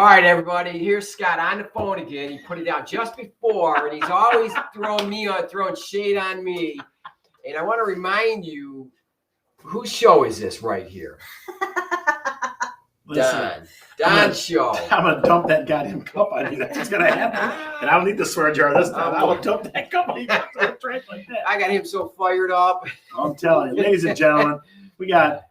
All right, everybody. Here's Scott on the phone again. He put it down just before, and he's always throwing shade on me. And I want to remind you, whose show is this right here? Don's show. I'm gonna dump that goddamn cup on you. That's what's gonna happen. And I don't need the swear jar this time. I will dump that cup on you. Like that. I got him so fired up. I'm telling you, ladies and gentlemen, we got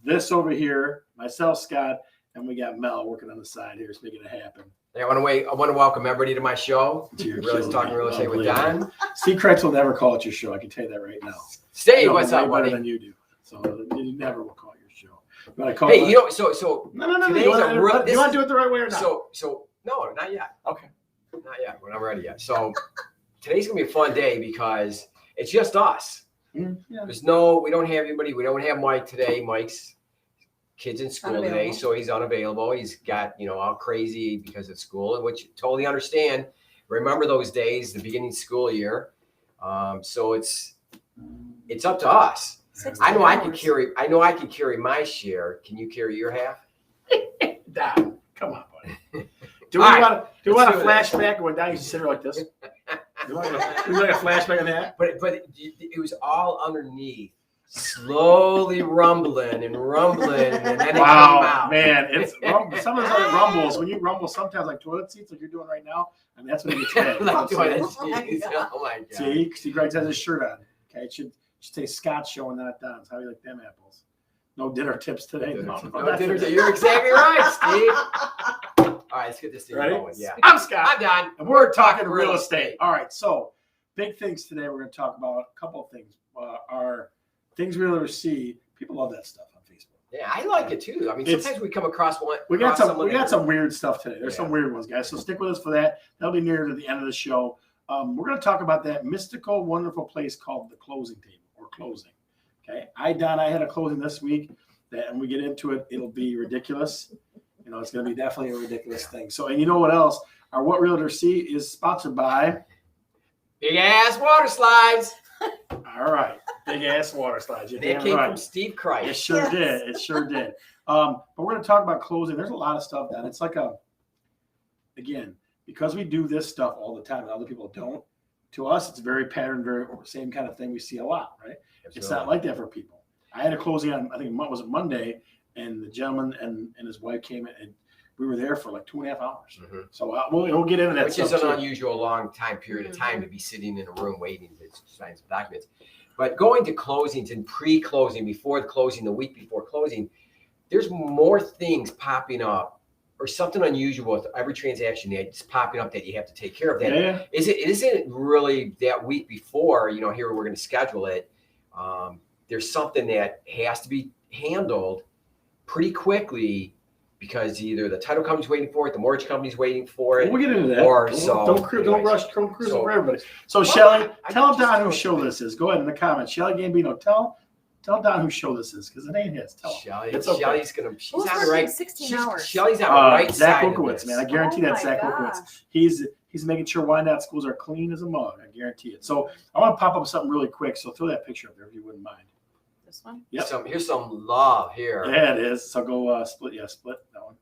this over here, myself, Scott, and we got Mel working on the side here, making it happen. Hey, I want to welcome everybody to my show. Talking real estate with Don. Steve Kreitz will never call it your show. I can tell you that right now. Steve, what's up, buddy? Better than you do. So you never will call your show. You call hey, you know, so no. You want to do it the right way or not? So no, not yet. Okay, not yet. We're not ready yet. So today's gonna be a fun day because it's just us. Yeah. We don't have anybody. We don't have Mike today. Mike's kids in school today, so he's unavailable. He's got all crazy because of school, which totally understand. Remember those days, the beginning of school year. So it's up to us. I know I can carry my share. Can you carry your half? Don, come on, buddy. Do we want a flashback when Don used to sit here like this? Do we want a flashback on that? But it was all underneath, slowly rumbling, and then it came out. Man, it's some of those other rumbles. When you rumble, sometimes like toilet seats, like you're doing right now, and that's when you get like toilet seats. Oh my God! See, Greg has his shirt on. Okay, it should say Scott showing that Don's. How do you like them apples? No dinner tips today. No dinner tips. You're exactly right, Steve. All right, let's get this thing going. Yeah. I'm Scott. I'm Don. And we're talking real estate. All right, so big things today. We're going to talk about a couple of things. Our things we really see. People love that stuff on Facebook. Yeah, I like it too. I mean, sometimes we come across one. We got some weird stuff today. There's some weird ones, guys. So stick with us for that. That'll be near to the end of the show. We're going to talk about that mystical, wonderful place called the closing table or closing. Okay, I had a closing this week. That, and we get into it, it'll be ridiculous. It's going to be definitely a ridiculous thing. So, and you know what else? Our What Realtors See is sponsored by Big Ass Water Slides. All right, Big Ass Water Slides. They came from Steve Kreitz. It sure did. It sure did. But we're going to talk about closing. There's a lot of stuff done. It's like again, because we do this stuff all the time and other people don't, to us, it's very patterned, very same kind of thing we see a lot, right? Absolutely. It's not like that for people. I had a closing on, I think it was Monday, and the gentleman and his wife came in, and we were there for like 2.5 hours. Mm-hmm. So we'll get into that. Which is an unusual long period of time to be sitting in a room waiting to sign some documents. But going to closings and pre-closing, before the closing, the week before closing, there's more things popping up or something unusual with every transaction that's popping up that you have to take care of. That isn't really that week before, here we're going to schedule it. There's something that has to be handled pretty quickly because either the title company's waiting for it, the mortgage company's waiting for it. We'll get into that. Or don't rush. Don't cruise over everybody. So Shelly, tell Don whose show this is. Go ahead in the comments. Shelly Gambino, tell Don whose show this is because it ain't his. Tell Shelly. It's okay. Shelly's on the right. 16 hours. Shelly's on the right Zach side. Lukowitz, man. I guarantee that Zach Lukowitz. He's making sure Wyandotte schools are clean as a mug. I guarantee it. So I want to pop up something really quick. So throw that picture up there if you wouldn't mind. One? Yep. Here's some love here. Yeah, it is. So go split. Yeah, split that one.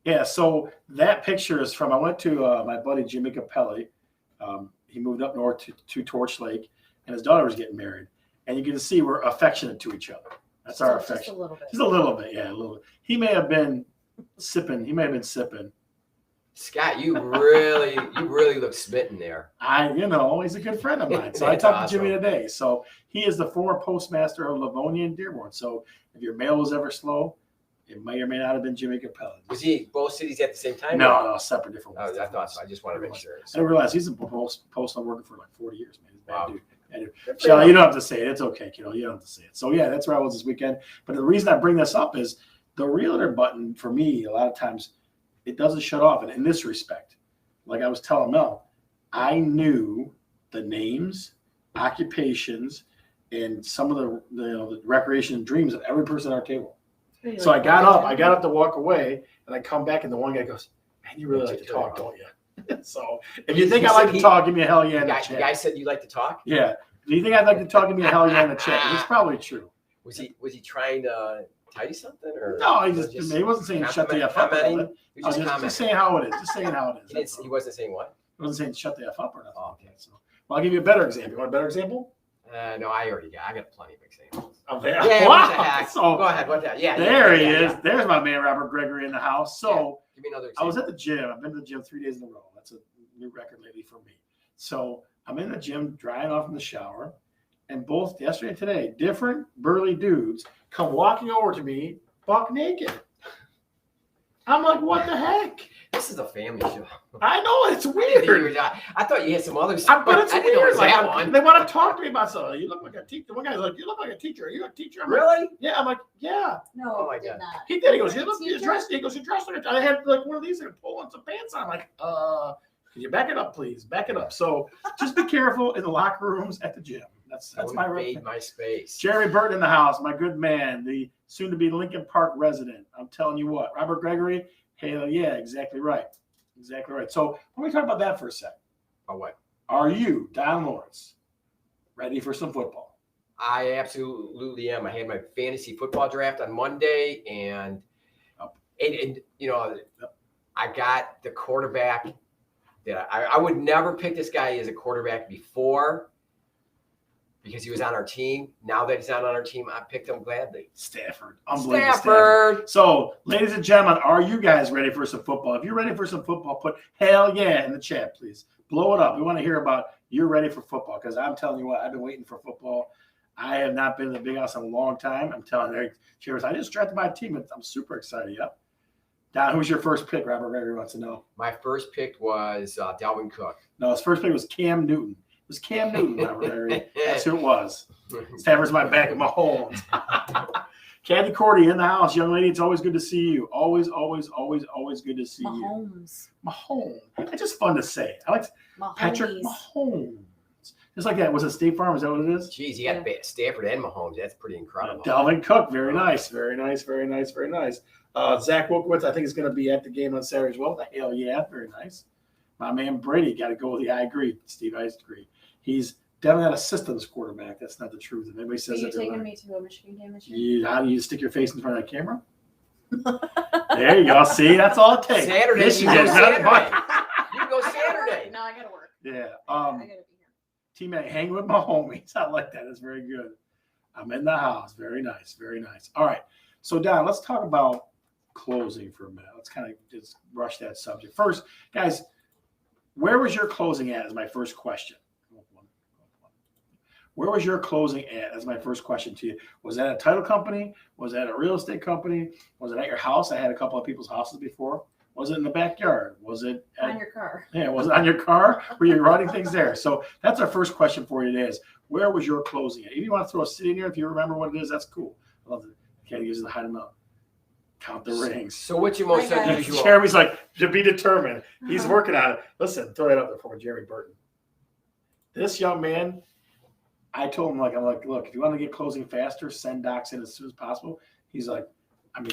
Yeah, so that picture is from, I went to my buddy Jimmy Capelli. He moved up north to Torch Lake, and his daughter was getting married. And you can see we're affectionate to each other. That's our affection. Just a little bit. Just a little bit, yeah, a little bit. He may have been sipping. Scott, you really look smitten there. He's a good friend of mine. So I talked to Jimmy today. So he is the former postmaster of Livonia and Dearborn. So if your mail was ever slow, it may or may not have been Jimmy Capelli. Was he both cities at the same time? No, separate different ones. I thought so. I just want to make sure. I didn't realize he's a postal worker for like 40 years, man. He's a bad Wow. dude. Shelly, you don't have to say it. It's okay, kiddo. You don't have to say it. So yeah, that's where I was this weekend. But the reason I bring this up is the realtor button for me, a lot of times it doesn't shut off. And in this respect, like I was telling Mel, I knew the names, occupations, and some of the recreation and dreams of every person at our table. So I got up to walk away, and I come back, and the one guy goes, "Man, you really like to talk, don't you?" So if you think I like to talk, give me a hell yeah in the chat. The guy said you like to talk? Yeah. Do you think I'd like to talk? Give me a hell yeah in the chat. It's probably true. Was he trying to tell you something? Or No, he wasn't saying shut the F up. Commenting? He was Just saying how it is. Just saying how it is. He wasn't saying what? He wasn't saying shut the F up or nothing. Oh, okay. So, well, I'll give you a better example. You want a better example? No, I got plenty of examples. Oh, there. Yeah, wow. what the heck? So, go ahead. What the heck? Yeah. There he is. There's my man, Robert Gregory, in the house. So give me another example. I was at the gym. I've been to the gym 3 days in a row. That's a new record lately for me. So I'm in the gym, drying off in the shower, and both yesterday and today, different burly dudes come walking over to me, buck naked. I'm like, what the heck? This is a family show. I know, it's weird. I thought you had some other stuff. But it's I didn't know it weird. was that one. They want to talk to me about something. You look like a teacher. One guy's like, you look like a teacher. Are you a teacher? I'm like, Really? yeah. I'm like, yeah. No, Oh my did God. not. He did. He goes, you're dressed. He goes, you're dressed like a. I had like one of these and pull on some pants on. I'm like, can you back it up, please? Back it up. So just be careful in the locker rooms at the gym. That's my invade my space. Jeremy Burton in the house, my good man, the soon-to-be Lincoln Park resident. I'm telling you what, Robert Gregory. Hell yeah, exactly right. Exactly right. So let me talk about that for a sec. Oh, what? Are you, Don Lawrence, ready for some football? I absolutely am. I had my fantasy football draft on Monday, and you know, I got the quarterback that I would never pick this guy as a quarterback before because he was on our team. Now that he's not on our team, I picked him gladly. Stafford. Unbelievable. Stafford. So, ladies and gentlemen, are you guys ready for some football? If you're ready for some football, put hell yeah in the chat, please. Blow it up. We want to hear about you're ready for football because I'm telling you what, I've been waiting for football. I have not been in the big house in a long time. I'm telling you, cheers. I just drafted my team. I'm super excited. Yep. Don, who's your first pick? Robert Gregory wants to know. My first pick was Dalvin Cook. No, his first pick was Cam Newton. It was Cam Newton, Robert Gregory. That's who it was. Stafford's my back of my home. Kathy Cordy in the house. Young lady, it's always good to see you. Always, always, always, always good to see you. Mahomes. It's just fun to say. I like Patrick Mahomes. Just like that. Was it State Farm? Is that what it is? Jeez, you got Stafford and Mahomes. That's pretty incredible. Dalvin Cook. Very nice. Very nice. Very nice. Very nice. Zach Wilkowitz, I think, is going to be at the game on Saturday as well. The hell yeah. Very nice. My man Brady, got to go with the. I agree, Steve. I agree. He's definitely not a systems quarterback. That's not the truth. If anybody says that, are you taking me to a Michigan game this year? How do you stick your face in front of that camera? There you go. See, that's all it takes. Saturday. You can go Saturday. No, I got to work. Yeah. I got to be here. Teammate, hang with my homies. I like that. It's very good. I'm in the house. Very nice. Very nice. All right. So, Don, let's talk about closing for a minute. Let's kind of just rush that subject. First, guys, where was your closing at is my first question. Where was your closing at? That's my first question to you. Was that a title company? Was that a real estate company? Was it at your house? I had a couple of people's houses before. Was it in the backyard? Was it on your car? Yeah, was it on your car? Were you running things there? So that's our first question for you today is where was your closing at? If you want to throw a city in here, if you remember what it is, that's cool. I love it. Can't use it to hide them up. Count the rings. So what's your most unusual? Jeremy's like, to be determined. He's working on it. Listen, throw that up there for Jeremy Burton. This young man, I told him, I'm like, look, if you want to get closing faster, send docs in as soon as possible. He's like,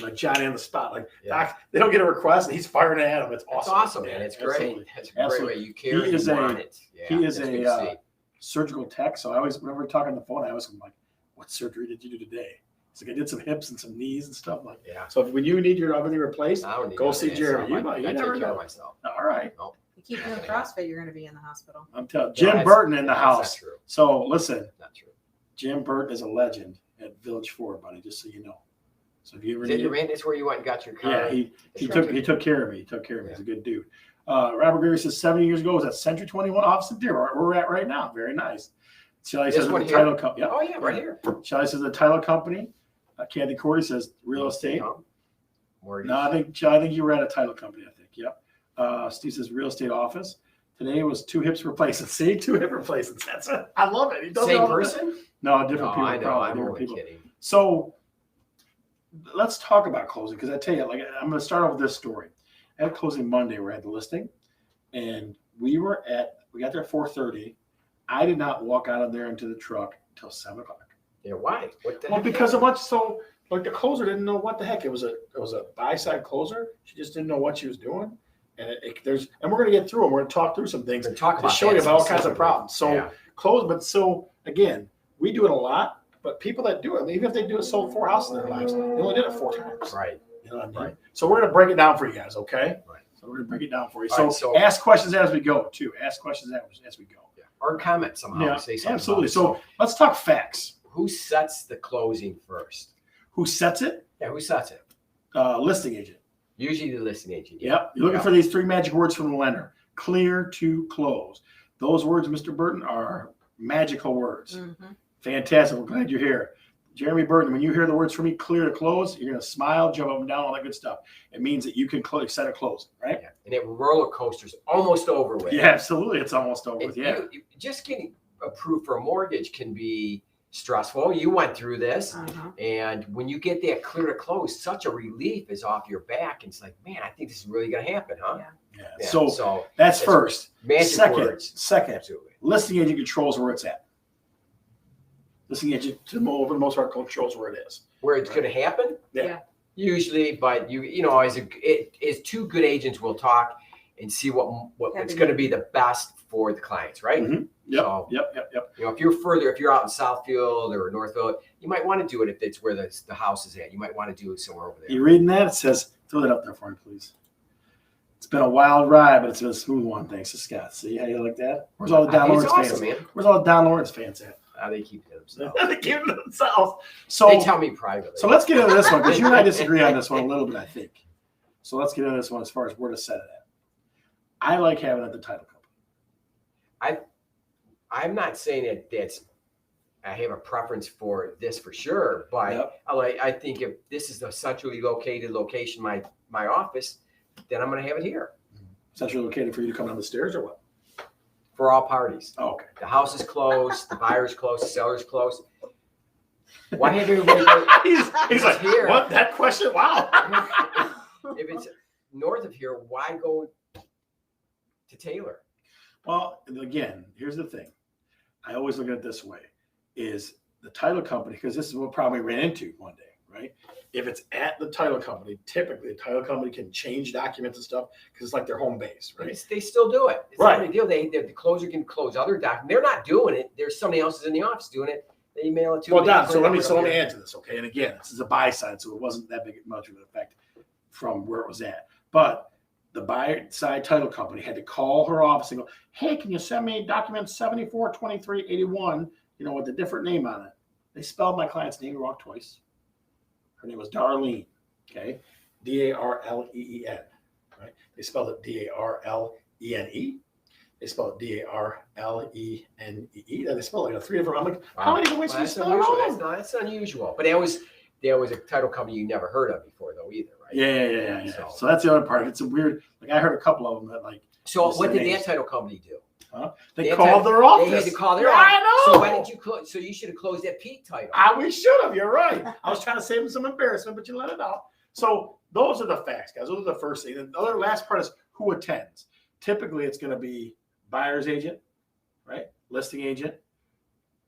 like Johnny on the spot. Like, doc, they don't get a request, and he's firing at him. It's awesome. It's awesome, man. It's great. That's a great way. You care. He is he is a surgical tech. So I always, whenever we talk on the phone, I always am like, what surgery did you do today? He's like, I did some hips and some knees and stuff. Like, yeah. So when you need your everything replaced, go see Jeremy. I take care of myself. All right. Nope. You keep doing CrossFit, you're going to be in the hospital. I'm telling Jim Burton in the house. True. So listen, not true. Jim Burton is a legend at Village 4, buddy. Just so you know. So if you ever need, that's where you went and got your car. Yeah, he took care of me. He took care of me. He's a good dude. Robert Gregory says 70 years ago was at Century 21 office in Dearborn. We're at right now. Very nice. Shelly says the title company. Oh yeah, right here. Shelly says the title company. Kathy Cordy says real estate. No, I think you were at a title company. I think. Yep. Steve says real estate office. Today was 2 hips replacements. See, 2 hip replacements. That's it. I love it. He does Same person? No, different people. I know. I'm only kidding. So let's talk about closing because I tell you, like, I'm going to start off with this story. At closing Monday, we had the listing, and we got there at 4:30. I did not walk out of there into the truck until 7 o'clock. Yeah, why? Well, because of the closer didn't know what the heck. It was a buy side closer. She just didn't know what she was doing. And we're going to get through them. We're going to talk through some things to show you about all kinds of problems. So close, but so again, we do it a lot. But people that do it, even if they do it sold 4 houses in their lives, they only did it 4 times. Right. You know what I mean? Right. So we're gonna break it down for you guys, okay? Right. So we're gonna break it down for you. All So, right, so- ask questions as we go too. Ask questions as we go. Yeah. Or comment somehow. Yeah, Say something absolutely. about it. So let's talk facts. Who sets the closing first? Who sets it? Yeah, who sets it? Listing agent. Usually the listing agent. Yep. You're looking for these 3 magic words from the lender. Clear to close. Those words, Mr. Burton, are magical words. Mhm. Fantastic. We're glad you're here. Jeremy Burton, when you hear the words for me, clear to close, you're going to smile, jump up and down, all that good stuff. It means that you can set a closing, right? Yeah. And that roller coaster's almost over with. Yeah, absolutely. It's almost over And with. Yeah. just getting approved for a mortgage can be stressful. You went through this. Uh-huh. And when you get that clear to close, such a relief is off your back. It's like, man, I think this is really going to happen, huh? Yeah. Yeah. Yeah, So that's first. magic Second, words. Absolutely. listing agent controls where it's at. Listing agent, over the most part, controls where it is. Where it's going to happen? Yeah. Usually, but you know, as 2 good agents will talk and see what it's going to be the best for the clients, right? Mhm. Yep. So, Yep. you know, if you're out in Southfield or Northfield, you might want to do it if it's where the house is at. You might want to do it somewhere over there. You reading that? It says, throw that up there for me, please. It's been a wild ride, but it's been a smooth one. Thanks to Scott. See how you like that? Where's all the Don I think Lawrence it's awesome, fans? man. Where's all the Don Lawrence fans at? They keep it themselves. They keep it to themselves. So, They tell me privately. so let's get into this one because you and I disagree on this one a little bit, I think. So let's get into this one as far as where to set it at. I like having it at the title company. I'm not saying that I have a preference for this for sure, but Yep. I think if this is the centrally located location, my office, then I'm going to have it here Centrally located for you to come down the stairs or what? for all parties. Oh, okay. The house is closed, the buyer's closed, the seller's closed. Why have everybody go? he's like, here. what? That question? Wow. If it's north of here, why go to Taylor? Well, again, here's the thing. I always look at it this way, is the title company, because this is what probably ran into one day, right? If it's at the title company, typically the title company can change documents and stuff because it's like their home base, right? They still do it. It's Right. not a big deal. The closer can close other documents. They're not doing it. There's somebody else in the office doing it. They email it to Well, them. Don, so let me add to this, okay? And again, this is a buy side, so it wasn't that big much of an effect from where it was at. But the buy side title company had to call her office and go, hey, can you send me document 742381, with a different name on it? They spelled my client's name wrong twice. Her name was Darlene, okay? Darleen, right? They spelled it Darlene. They spelled it Darlenee. They spelled it 3 different. I'm like, how many ways do you That's spell it unusual. wrong? That's unusual. But there was a title company you never heard of before, though, either, right? Yeah. So- So that's the other part. It's a weird. Like I heard a couple of them that like So What's what the did name? that title company do? they They called their office. They had to call their Yeah, office. I know. So why did you close? So you should have closed that Pete title. We should have. You're right. I was trying to save them some embarrassment, but you let it out. So those are the facts, guys. Those are the first thing. And the other last part is who attends. Typically, it's going to be buyer's agent, right? Listing agent.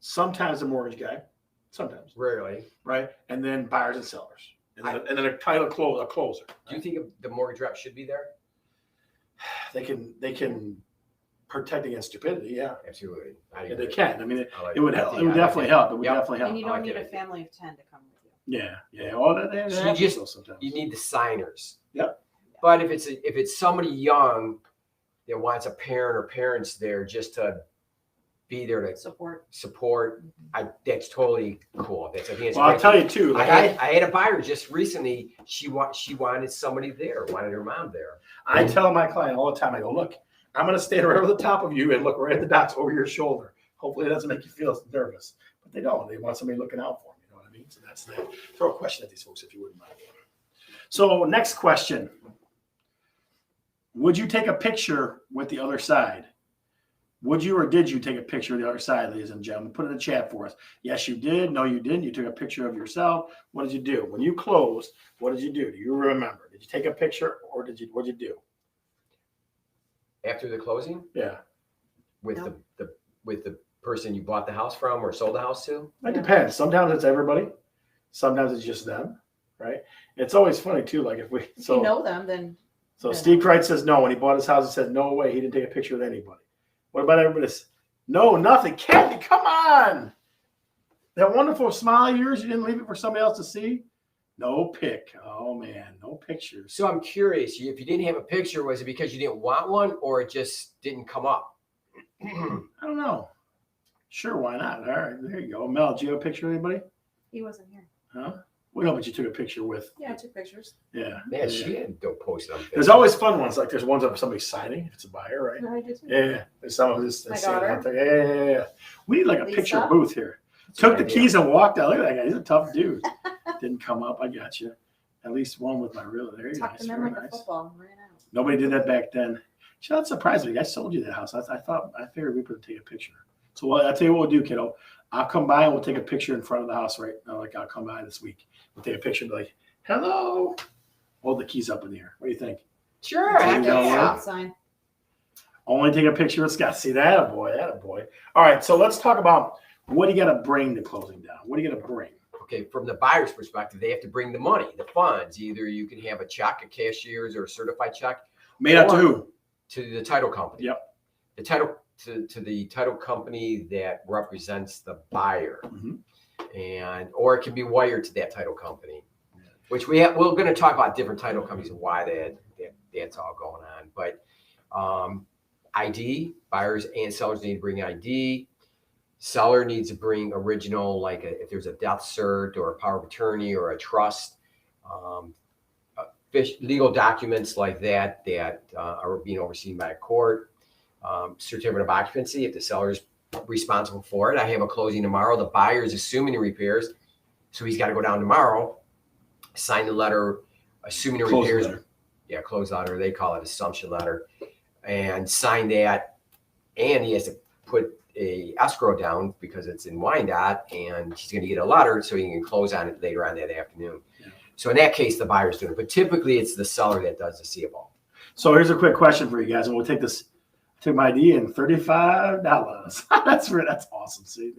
Sometimes a mortgage guy. Sometimes, Rarely. right? And then buyers and sellers, and then a title closer. Do you think the mortgage rep should be there? They can protect against stupidity? Yeah, Absolutely. yeah they can. I mean, I like it would I help. think- It would I like definitely that. help. It would Yep. definitely help. And you I don't like need it. a family of 10 to come with you. Yeah. All that. So you just- sometimes. You need the signers. Yep. But if it's somebody young that wants a parent or parents there just to be there to Support. that's totally cool. I think it's Well, I'll great. tell you too. Like I had a buyer just recently. She wanted somebody there, wanted her mom there. I tell my client all the time. I go, look, I'm going to stand right over the top of you and look right at the dots over your shoulder. Hopefully, it doesn't make you feel nervous. But they don't. They want somebody looking out for them. You know what I mean? So that's that. Throw a question at these folks if you wouldn't mind. So next question. Would you take a picture with the other side? Would you or did you take a picture of the other side, ladies and gentlemen? Put it in the chat for us. Yes, you did. No, you didn't. You took a picture of yourself. What did you do? When you closed, what did you do? Do you remember? Did you take a picture or what did you do? After the closing, Yeah. with No. the person you bought the house from or sold the house to. It depends. Sometimes it's everybody. Sometimes it's just them, right? It's always funny too. Like if we If you know them, then so Yeah. Steve Kreitz says no when he bought his house. He said no way he didn't take a picture with anybody. What about everybody? No, nothing. Candy, come on. That wonderful smile of yours, you didn't leave it for somebody else to see? No pic. Oh, man. No pictures. So I'm curious, if you didn't have a picture, was it because you didn't want one or it just didn't come up? I don't know. Sure, why not? All right, there you go. Mel, do you have a picture of anybody? He wasn't here. Huh? We know what you took a picture with. Yeah, I took pictures. Yeah. Man, she had don't post it on Facebook. There's always fun ones. Like there's ones of somebody signing if it's a buyer, right? No, I did too. Yeah. There's some of this. My daughter. Yeah. We need like a Lisa? picture booth here. That's Took a the good idea. keys and walked out. Look at that guy. He's a tough dude. Didn't come up. I got you. At least one with my real. There you go. Tucked them in Very like a nice. football and ran out. Nobody did that back then. She not surprised me. I sold you that house. I figured we would take a picture. So I'll tell you what we'll do, kiddo. I'll come by and we'll take a picture in front of the house, right? Like I'll come by this week. We'll take a picture and be like, hello. Hold the keys up in the air. What do you think? Sure, heck Yeah. yeah. Sign. Only take a picture with Scott. See that, a boy. All right, so let's talk about what do you got to bring to closing down? What do you got to bring? Okay, from the buyer's perspective, they have to bring the money, the funds. Either you can have a check, a cashier's, or a certified check Made out to who? to the title company. Yep. The title to the title company that represents the buyer, Mhm. and or it can be wired to that title company, which we're going to talk about different title companies and why that's all going on. But ID, buyers and sellers need to bring ID. Seller needs to bring original, like if there's a death cert or a power of attorney or a trust, legal documents like that are being overseen by a court. Certificate of occupancy, if the seller is responsible for it. I have a closing tomorrow. The buyer is assuming the repairs, so he's got to go down tomorrow, sign the letter, assuming the Close repairs. letter. Yeah, close letter. They call it assumption letter, and sign that. And he has to put a escrow down because it's in Wyandotte, and he's going to get a letter so he can close on it later on that afternoon. Yeah. So in that case, the buyer's doing it, but typically it's the seller that does the CFO. So here's a quick question for you guys, and we'll take this. Took my ID in $35. That's awesome. See,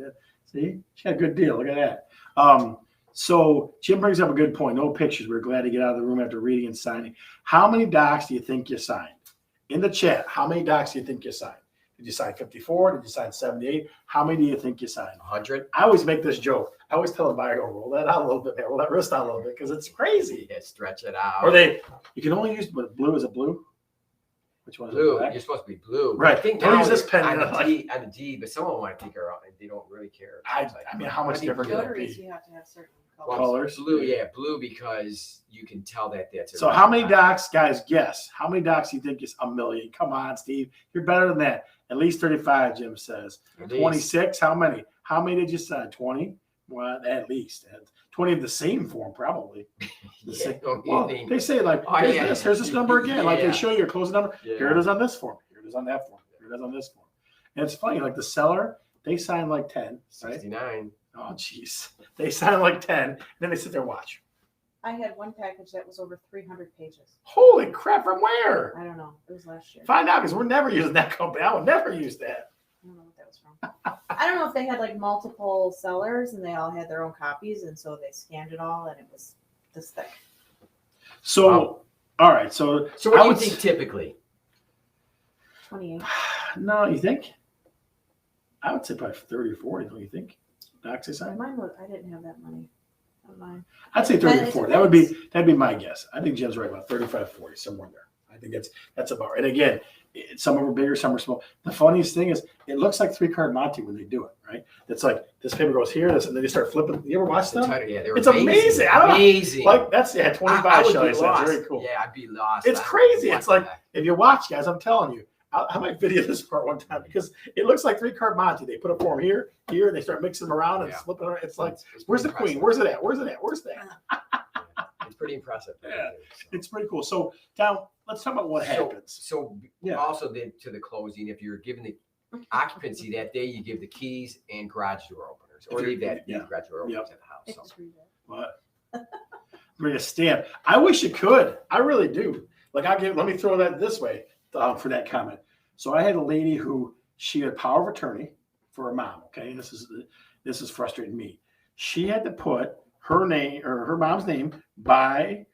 she had a good deal. Look at that. So Jim brings up a good point. No pictures. We're glad to get out of the room after reading and signing. How many docs do you think you signed? In the chat, how many docs do you think you signed? Did you sign 54? Did you sign 78? How many do you think you signed? 100. I always make this joke. I always tell the buyer, go roll that out a little bit, man. Roll that wrist out a little bit because it's crazy. Yeah, stretch it out. Or you can only use, but blue, is it blue? Which one is Blue. it? Black? You're supposed to be blue. Right. I think Don't now use this they're pen. on the D, but some of them I think they don't really care. I mean, how much I think different could it Notaries, be? you have to have certain Well, colors. Colors. Blue, yeah, blue because you can tell that that's. So how many docs, guys, guess? How many docs do you think is a million? Come on, Steve. You're better than that. At least 35, Jim says. At least. 26, how many? How many did you sign? 20? Well, at least. 20 of the same form, probably. Yeah, Well, they say like, Oh, here's yeah. this, here's this number again. Like Yeah. they show you your closing number. Yeah. Here it is on this form. Here it is on that form. Here it is on this form. And it's funny, like the seller, they sign like 10, right? 69. Oh, jeez. They sign like 10, and then they sit there and watch. I had one package that was over 300 pages. Holy crap, from where? I don't know. It was last year. Find out, because we're never using that company. I would never use that. I don't know what that was from. I don't know if they had like multiple sellers and they all had their own copies, and so they scanned it all, and it was this thick. So, Wow. all right. So, So what I do you would think typically? 28. No, you think? I would say probably 30 or 40, don't you think? Docs they sign? Mine was, I didn't have that money on mine. I'd say 30 or It 40. depends. That'd be my guess. I think Jim's right about 35, 40, somewhere there. I think that's about right. And again, some are bigger, some are small. The funniest thing is it looks like 3-card Monte when they do it, right? It's like this paper goes here, this, and then they start flipping. You ever watch them? Yeah, they were It's amazing. I don't know. Amazing. Like that's 25 I would shall I be say. lost. It's very cool. Yeah, I'd be lost. It's I don't crazy. know It's what like- the- If you watch, guys, I'm telling you, I might video this part one time because it looks like 3-card Monte. They put a form here, and they start mixing them around and Yeah. flipping around. It's like, it's pretty where's the impressive. queen? Where's it at? Where's it at? Where's that? It's pretty impressive. Yeah. It's pretty cool. So now let's talk about what happens. So Yeah. also to the closing, if you're given the occupancy that day, you give the keys and garage door openers, or If you're- leave that yeah. garage door openers Yep. at the house. I So. just read that. What? Bring a stamp. I wish you could. I really do. Like let me throw that this way for that comment. So I had a lady who she had power of attorney for her mom. Okay, and this is frustrating me. She had to put her name or her mom's name by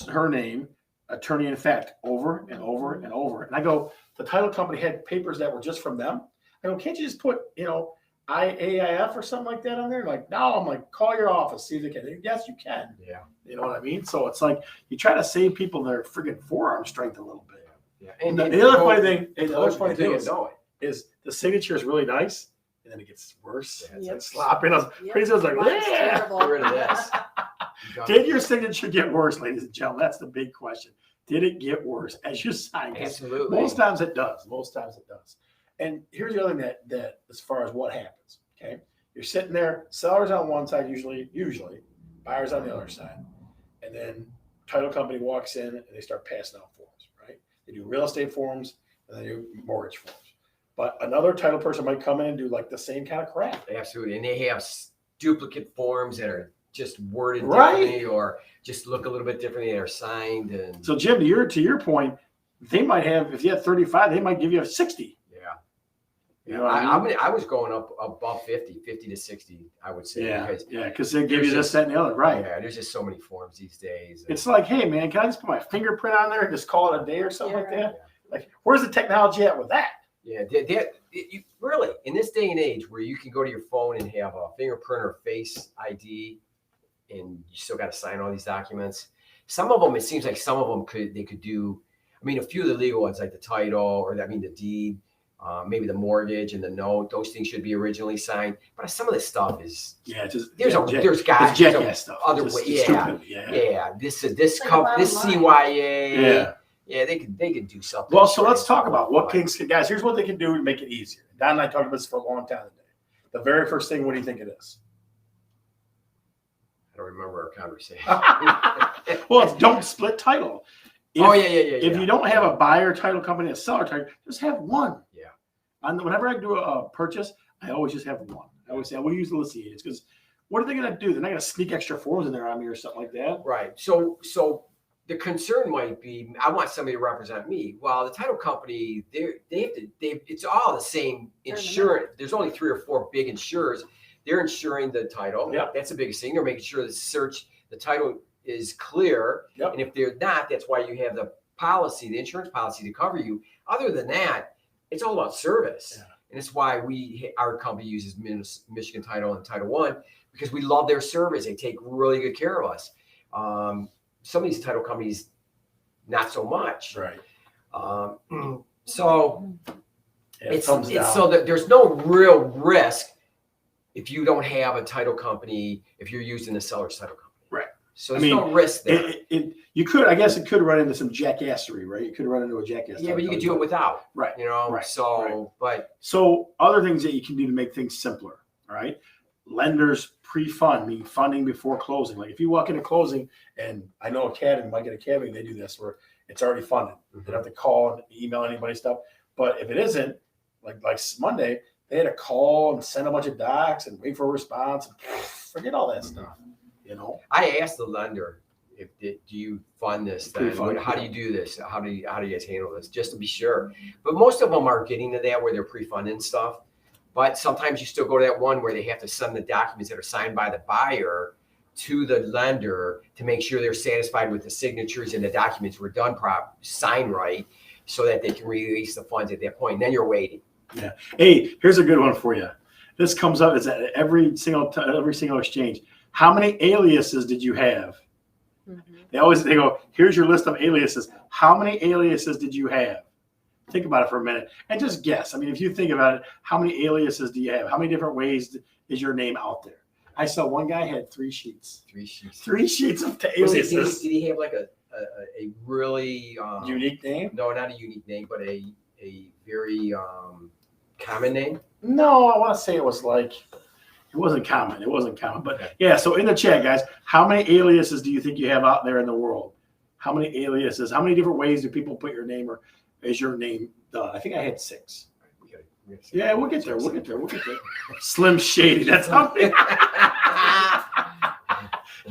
her name, attorney in fact, over and over and over. And I go, the title company had papers that were just from them. I go, can't you just put AIF or something like that on there? Like, no, I'm like, call your office, see if they can. Yes, you can. Yeah. You know what I mean? So it's like you try to save people their friggin' forearm strength a little bit. Yeah. And the other funny thing, is know it. the signature is really nice, and then it gets worse. Yeah, It's Yep. like sloppy. And I was Yep. crazy. I was like, Mine's yeah. terrible. Get rid of this. Did your signature get worse, ladies and gentlemen? That's the big question. Did it get worse as you signed? Absolutely. Most times it does. Most times it does. And here's the other thing that as far as what happens, okay? You're sitting there, sellers on one side, usually, buyers on the other side. And then title company walks in and they start passing out forms, right? They do real estate forms and they do mortgage forms. But another title person might come in and do like the same kind of crap. Absolutely. And they have duplicate forms that are just worded Right. differently or just look a little bit differently. They're signed and So Jim, to your point, they might have, if you have 35, they might give you a 60. yeah. You know what I mean? I was going up above 50 to 60, I would say. Yeah, Because because they give you this, that, and the other, right? Yeah, there's just so many forms these days. It's like, hey, man, can I just put my fingerprint on there and just call it a day or something Yeah, like right. that? Like, where's the technology at with that? Yeah, you really, in this day and age where you can go to your phone and have a fingerprint or face ID and you still got to sign all these documents. Some of them, it seems like some of them they could do, I mean, a few of the legal ones like the title or the deed, maybe the mortgage and the note, those things should be originally signed. But some of this stuff is, Yeah, just there's it's guys, jackass stuff. other Just way, stupid. Yeah. this like a bottom line. CYA. Yeah. They could do something. Well, so let's talk about what kings can, guys. Here's what they can do to make it easier. Don and I talked about this for a long time today. The very first thing, what do you think it is? I don't remember our conversation. Well, it's don't split title. If you don't have a buyer title company, a seller title, just have one. Yeah. Whenever I do a purchase, I always just have one. I always say, we'll use the listing agents because what are they going to do? They're not going to sneak extra forms in there on me or something like that. Right. So the concern might be, I want somebody to represent me. Well, the title company, it's all the same insurance. There's only 3 or 4 big insurers. They're insuring the title. Yep. That's the biggest thing. They're making sure the title is clear. Yep. And if they're not, that's why you have the insurance policy to cover you. Other than that, it's all about service. Yeah. And it's why our company uses Michigan Title and Title One because we love their service. They take really good care of us. Some of these title companies, not so much. Right. So Yeah, it's thumbs down. so that there's no real risk if you don't have a title company, if you're using the seller's title company. Right. So there's no risk there. You could, I guess it could run into some jackassery, right? You could run into a jackass. Yeah, but you could do it without. Right. You know, Right. so, but So other things that you can do to make things simpler, all right? Lenders pre-fund, meaning funding before closing. Like if you walk into closing, and I know Academy, might get Academy, they do this where it's already funded. They don't have to call and email anybody stuff. But if it isn't, like Monday, they had to call and send a bunch of docs and wait for a response. And forget all that stuff, you know? I asked the lender, do you fund this then? Pre-fund, How do you do this? How do you guys handle this? Just to be sure. But most of them are getting to that where they're pre-funding stuff. But sometimes you still go to that one where they have to send the documents that are signed by the buyer to the lender to make sure they're satisfied with the signatures and the documents were done signed right, so that they can release the funds at that point. And then you're waiting. Yeah. Hey, here's a good one for you. This comes up is at every single exchange. How many aliases did you have? Mm-hmm. They go, here's your list of aliases. How many aliases did you have? Think about it for a minute and just guess. I mean, if you think about it, how many aliases do you have? How many different ways is your name out there? I saw one guy had 3 sheets. 3 sheets. 3 sheets of aliases. Did he have like a really Unique name? No, not a unique name, but a very common name. No, I want to say it was like, it wasn't common. It wasn't common. But yeah, so in the chat, guys, how many aliases do you think you have out there in the world? How many aliases? How many different ways do people put your name or is your name done? I think I had 6. Yeah, we'll get there. We'll get there. Slim Shady. That's how you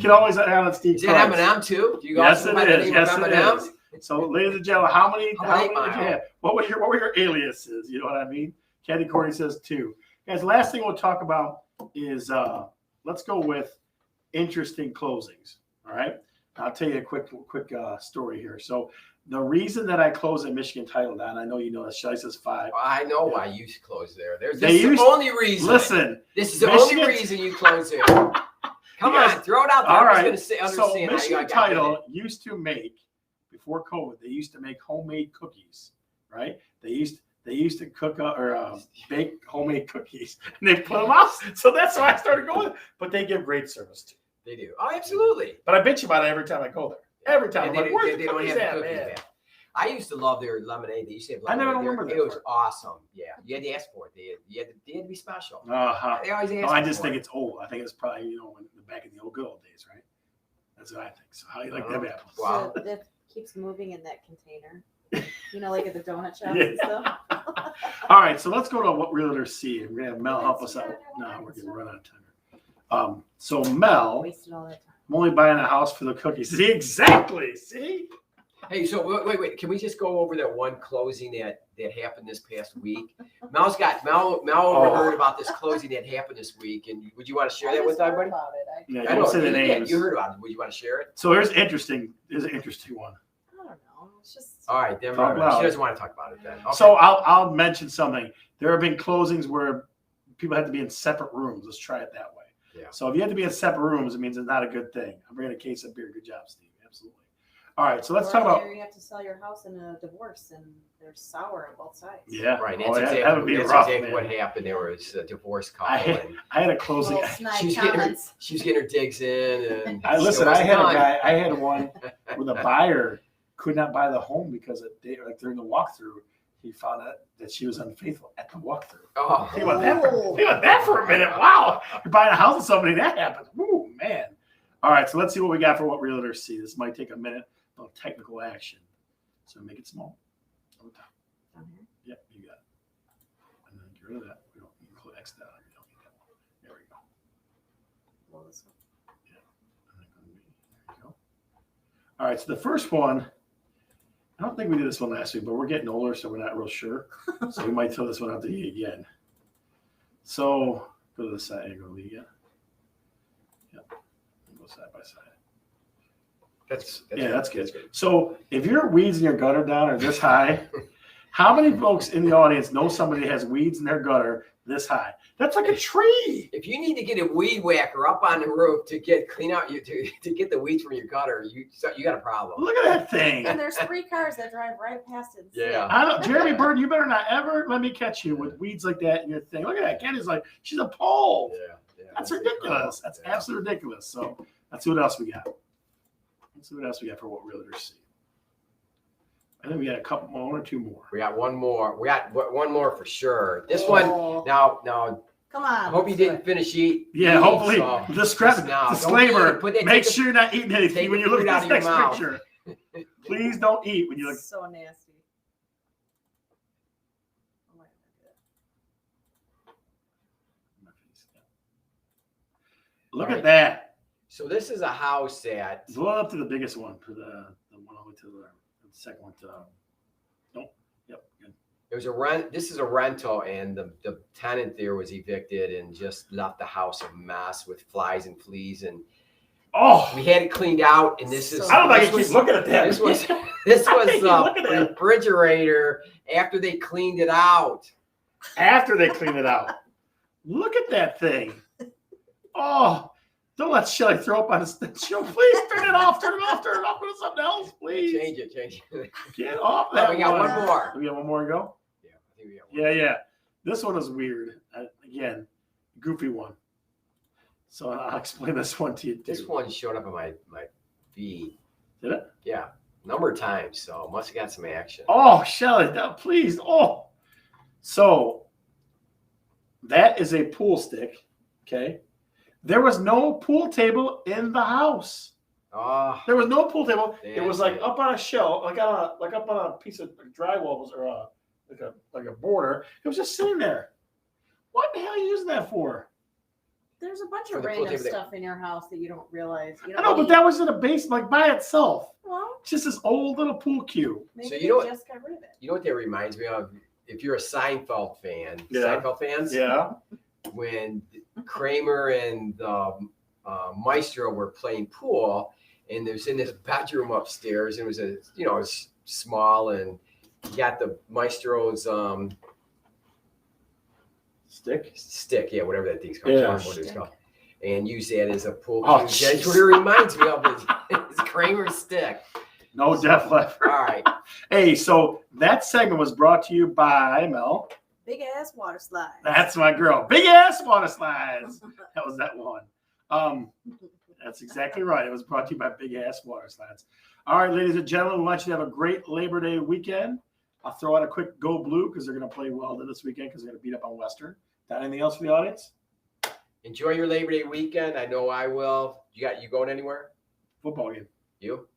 can always add on Steve. Is that M&M too? Do you guys Yes, it is. Yes, M&M? it is. So, ladies and gentlemen, how many did you Mile? have? What were your aliases? You know what I mean? Kathy Corey says 2. Guys, last thing we'll talk about is let's go with interesting closings. All right. I'll tell you a quick story here. So The reason that I closed at Michigan Title, Don, I know you know that Shelly says 5. I know why you closed there. This They is the used- only reason. Listen, This is the Michigan- only reason you closed there. Come You guys- on, throw it out there. all I'm right. just going to say, So understand how you Michigan got Title used to make, before COVID, they used to make homemade cookies, right? They used to cook or bake homemade cookies, and they put them out. So that's why I started going. But they give great service too. They do. Oh, absolutely. But I bitch about it every time I go there. Every time. And I'm like, where's the don't cookies have at, the cookies man? back. I used to love their lemonade. They used to have I never lemonade. remember It that was part. awesome. Yeah, you had to ask for it. They had to be special. Uh-huh. They always ask. No, I just for think it. it's old. I think it's probably, back in the old good old days, right? That's what I think. So how do you like I them don't know. apples? Wow. So it keeps moving in that container. Like at the donut shop and Yeah. stuff. All right, so let's go to what realtors see. We're gonna have Mel help us out. No, we're gonna run out of time. So Mel, Wasted all that time. I'm only buying a house for the cookies. See, exactly. See? Hey, so wait. Can we just go over that one closing that happened this past week? Mel overheard about this closing that happened this week, and would you want to share that with everybody? About it. Yeah, I don't know say the yeah, names. you heard about it. Would you want to share it? So here's an interesting one. I don't know. It's just. All right, then. Talk She loud. doesn't want to talk about it then. Okay. So I'll mention something. There have been closings where people had to be in separate rooms. Let's try it that way. Yeah. So if you have to be in separate rooms, it means it's not a good thing. I'm bringing a case of beer. Good job, Steve. Absolutely. All right, so let's Or talk about. You have to sell your house in a divorce, and there's sour on both sides. Yeah, Right, oh, that's yeah, exactly, that would be that's rough, exactly man. what happened. There was a divorce couple, I had- and I had a closing. Little snide She's getting her- comments. she was getting her digs in. And I still listen. I wasn't had a done. guy. I had one where the buyer could not buy the home because during the walkthrough, he found out that she was unfaithful at the walkthrough. Oh, Think about that for a minute. Wow, you're buying a house with somebody that happens. Woo, man. All right, so let's see what we got for what realtors see. This might take a minute of technical action. So make it small. On top. Down here. Yep, you got it. And then get rid of that. We don't need to X that out. We don't need that one. There we go. Well, this one. There you go. All right, so the first one, I don't think we did this one last week, but we're getting older, so we're not real sure. So we might throw this one out to you again. So go to the side, go to the again. Yep. Go side by side. that's That's good. So if your weeds in your gutter down are this high, how many folks in the audience know somebody that has weeds in their gutter this high? That's like a tree. If you need to get a weed whacker up on the roof to clean out to get the weeds from your gutter, you got a problem. Look at that thing. And there's 3 cars that drive right past it. Yeah. I don't, Jeremy Bird, you better not ever let me catch you with weeds like that in your thing. Look at that. Kenny's like, she's appalled. Yeah. That's ridiculous. That's Yeah. absolutely ridiculous. So let's see what else we got. Let's see what else we got for what realtors see. I think we got a couple more, 1 or 2 more. We got one more. We got one more for sure. This one now. Come on. I hope you let's do didn't it. finish eating. Yeah, hopefully. so Disclaimer. Take Make the- sure you're not eating anything take when the you look food at out this of your next mouth. picture. Please don't eat when you look. So nasty. Oh, wait, Look at that. So this is a house that Go up to the biggest one for the one over to the second one to. Nope. Yep. Good. it was a rent. This is a rental, and the tenant there was evicted and just left the house a mess with flies and fleas, and Oh, we had it cleaned out. And this is So- I don't know if I this can was- keep looking at that. This was this was Look at the that. refrigerator after they cleaned it out. After they clean it out. Look at that thing. Oh, don't let Shelly throw up on the show. Please turn it off. Turn it off. Turn it off. Do something else, please. Change it. Get off Oh, that we got one. one more. We got one more to go? Yeah, I think we got one. Yeah. This one is weird. Again, goofy one. So I'll explain this one to you too. This one showed up on my feed. Did it? Yeah, a number of times. So must have got some action. Oh, Shelly, please. Oh. So that is a pool stick. Okay. There was no pool table in the house. Oh, There was no pool table. Yeah, It was like up on a shelf, like up on a piece of drywall or like a border. It was just sitting there. What the hell are you using that for? There's a bunch For of the random pool table. stuff in your house that you don't realize. You I don't know, but need. that was in a basement, like by itself. Well, It's just this old little pool cue. maybe So you they know what- just got rid of it. you know what that reminds me of? If you're a Seinfeld fan, Yeah. Seinfeld fans, Yeah. when Kramer and Maestro were playing pool, and it was in this bedroom upstairs. It was small, and you got the Maestro's stick, yeah, whatever that thing's called. Yeah. I can't remember what it's called. And use that as a pool cue. Oh, That's jeez. what it reminds me of. Is Kramer's stick. No Def Leppard. All right. Hey, so that segment was brought to you by Mel. Big ass water slide. That's my girl. Big ass water slides. That was that one. That's exactly right. It was brought to you by Big Ass Water Slides. All right, ladies and gentlemen, we want you to have a great Labor Day weekend. I'll throw out a quick Go Blue because they're going to play Weldon this weekend because they're going to beat up on Western. Got anything else for the audience? Enjoy your Labor Day weekend. I know I will. You going anywhere? Football game. You?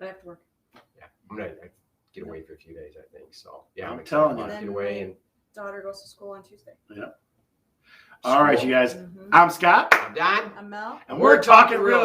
I have to work. Yeah, I'm gonna get away for a few days, I think. So yeah, I'm excited telling about you. it. Get away and Daughter goes to school on Tuesday. All right, you guys. Mhm. I'm Scott. I'm Don. I'm Mel. And we're talking real